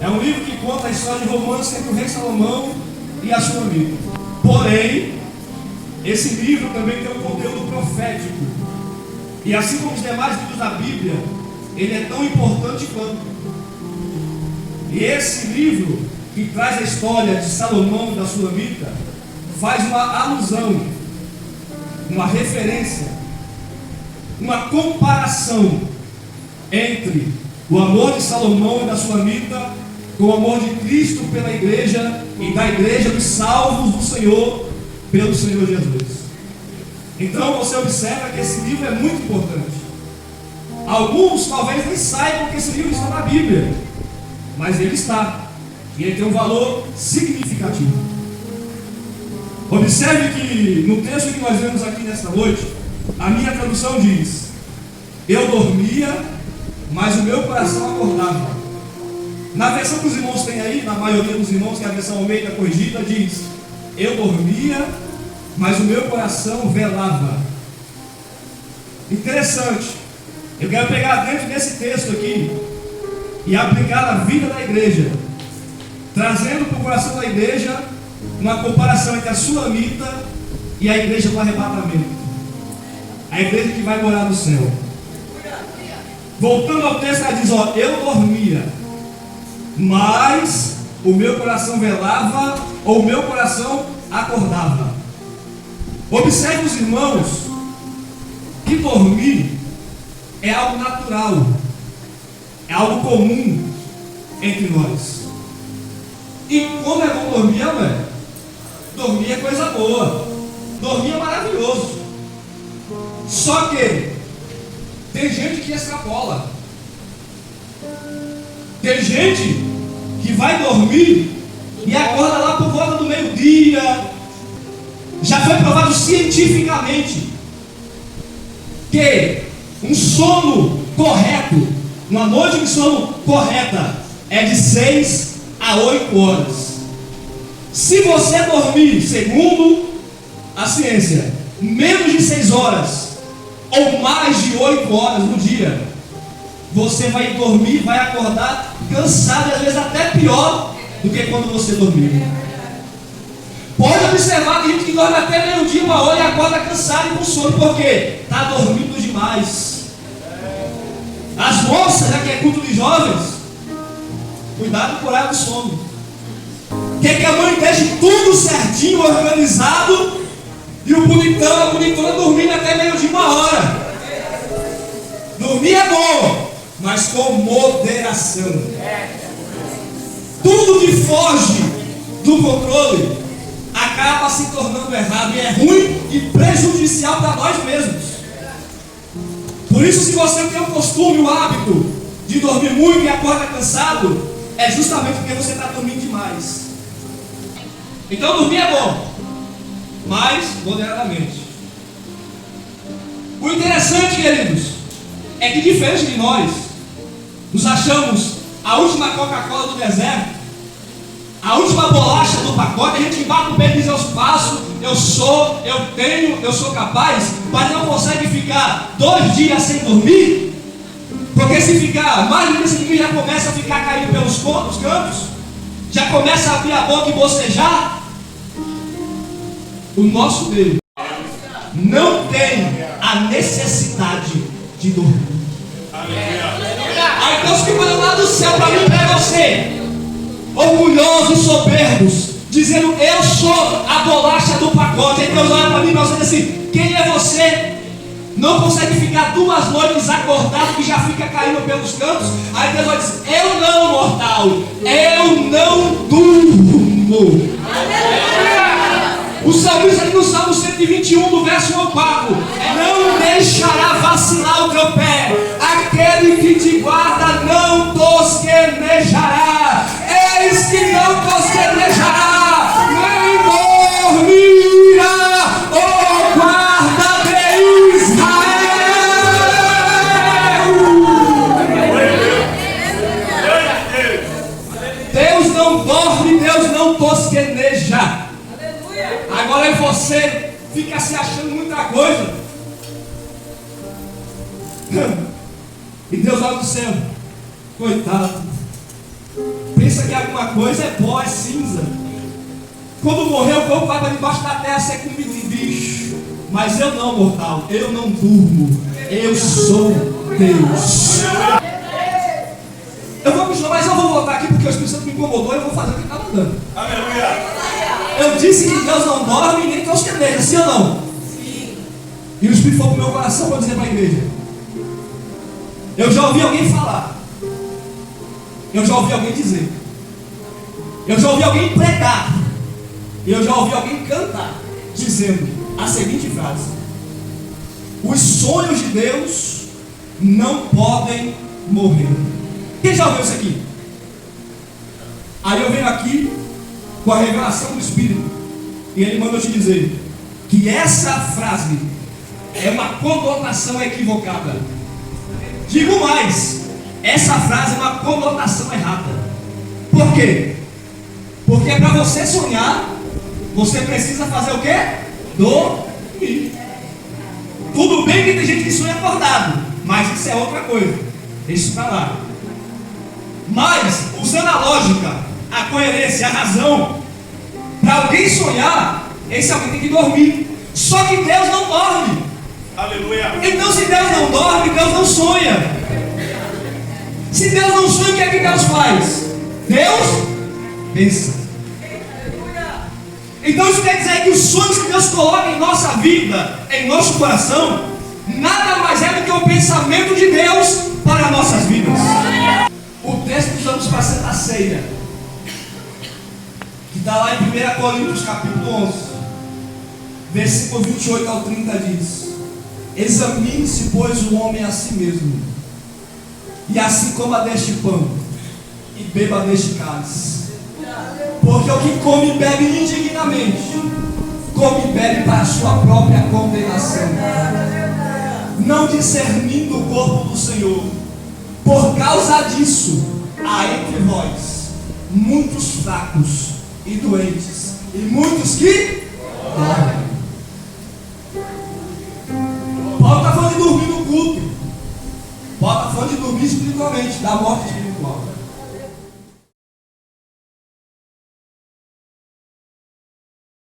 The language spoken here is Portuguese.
É um livro que conta a história de romance entre o rei Salomão e a Sunamita. Porém, esse livro também tem um conteúdo profético. E assim como os demais livros da Bíblia, ele é tão importante quanto. E esse livro, que traz a história de Salomão e da Sunamita, faz uma alusão, uma referência, uma comparação entre o amor de Salomão e da Sunamita com o amor de Cristo pela igreja e da igreja dos salvos do Senhor pelo Senhor Jesus. Então você observa que esse livro é muito importante. Alguns talvez nem saibam que esse livro está na Bíblia, mas ele está, e ele tem um valor significativo. Observe que no texto que nós vemos aqui nesta noite, a minha tradução diz: eu dormia, mas o meu coração acordava. Na versão que os irmãos têm aí, na maioria dos irmãos, que é a versão Almeida corrigida, diz: eu dormia, mas o meu coração velava. Interessante. Eu quero pegar dentro desse texto aqui e aplicar na vida da igreja, trazendo para o coração da igreja uma comparação entre a Sunamita e a igreja do arrebatamento, a igreja que vai morar no céu. Voltando ao texto, ela diz: ó, eu dormia, mas o meu coração velava, ou o meu coração acordava. Observe os irmãos que dormir é algo natural, é algo comum entre nós. E como é bom dormir, velho? Dormir é coisa boa, dormir é maravilhoso. Só que tem gente que extrapola. Tem gente que vai dormir e acorda lá por volta do meio-dia. Já foi provado cientificamente que um sono correto, uma noite de sono correta, é de 6 a 8 horas. Se você dormir, segundo a ciência, menos de 6 horas ou mais de 8 horas no dia, você vai dormir, vai acordar cansado, e às vezes até pior do que quando você dormiu. Pode observar que gente que dorme até meio-dia, 1 hora, e acorda cansado e com sono, porque está dormindo demais. As moças, né, que é culto de jovens, cuidado com o horário do sono. Quer que a mãe deixe tudo certinho, organizado, e o bonitão, a bonitona dormindo até meio-dia, 1 hora. Dormir é bom, mas com moderação. Tudo que foge do controle acaba se tornando errado, e é ruim e prejudicial para nós mesmos. Por isso, se você tem o costume, o hábito de dormir muito e acorda cansado, é justamente porque você está dormindo demais. Então dormir é bom, mas moderadamente. O interessante, queridos, é que diferente de nós, nos achamos a última Coca-Cola do deserto, a última bolacha do pacote. A gente bate o pé e diz: eu faço, eu sou, eu tenho, eu sou capaz, mas não consegue ficar 2 dias sem dormir, porque se ficar mais de 2 dias sem dormir, já começa a ficar caído pelos cantos, já começa a abrir a boca e bocejar. O nosso Deus não tem a necessidade de dormir. Aí Deus que manda lá do céu para mim e para você, orgulhosos e soberbos, dizendo: eu sou a bolacha do pacote. Aí Deus olha para mim e para você e diz assim: quem é você? Não consegue ficar 2 noites acordado, que já fica caindo pelos cantos. Aí Deus vai dizer: eu não, mortal, eu não durmo. O salmista aqui no Salmo 121, do verso 1 ao 4: não deixará vacilar o teu pé, aquele que te guarda não tosquenejará. Eis que não tosquenejará, nem dormirá o guarda de Israel. Deus não dorme, Deus não tosqueneja. Agora aí você fica se achando muita coisa. E Deus olha do céu: coitado, pensa que alguma coisa é pó, é cinza. Quando morrer, o corpo vai para debaixo da terra ser comido de bicho. Mas eu não, mortal, eu não durmo. Eu sou Deus. Eu vou continuar, mas eu vou voltar aqui porque o Espírito Santo me incomodou e eu vou fazer o que ele está mandando. Aleluia. Eu disse que Deus não dorme nem que os quebrejos, sim ou não? Sim. E o Espírito falou para o meu coração para dizer para a igreja. Eu já ouvi alguém falar. Eu já ouvi alguém dizer. Eu já ouvi alguém pregar. E eu já ouvi alguém cantar, dizendo a seguinte frase: os sonhos de Deus não podem morrer. Quem já ouviu isso aqui? Aí eu venho aqui com a revelação do Espírito, e ele manda eu te dizer que essa frase é uma conotação equivocada. Digo mais, essa frase é uma conotação errada. Por quê? Porque para você sonhar, você precisa fazer o quê? Dormir. Tudo bem que tem gente que sonha acordado, mas isso é outra coisa. Deixa isso para lá. Mas, usando a lógica, a coerência, a razão, para alguém sonhar, esse alguém tem que dormir. Só que Deus não dorme. Aleluia. Então, se Deus não dorme, Deus não sonha. Se Deus não sonha, o que é que Deus faz? Deus pensa. Então isso quer dizer que os sonhos que Deus coloca em nossa vida, em nosso coração, nada mais é do que o pensamento de Deus para nossas vidas. O texto que usamos para a Santa Ceia, que está lá em 1 Coríntios capítulo 11, versículo 28 ao 30 diz: examine-se, pois, o homem a si mesmo, e assim coma deste pão e beba deste cálice. Porque o que come e bebe indignamente, come e bebe para a sua própria condenação, não discernindo o corpo do Senhor. Por causa disso, há entre vós muitos fracos e doentes, e muitos que dormem. Paulo está falando de dormir no culto. Paulo está falando de dormir espiritualmente, da morte espiritual.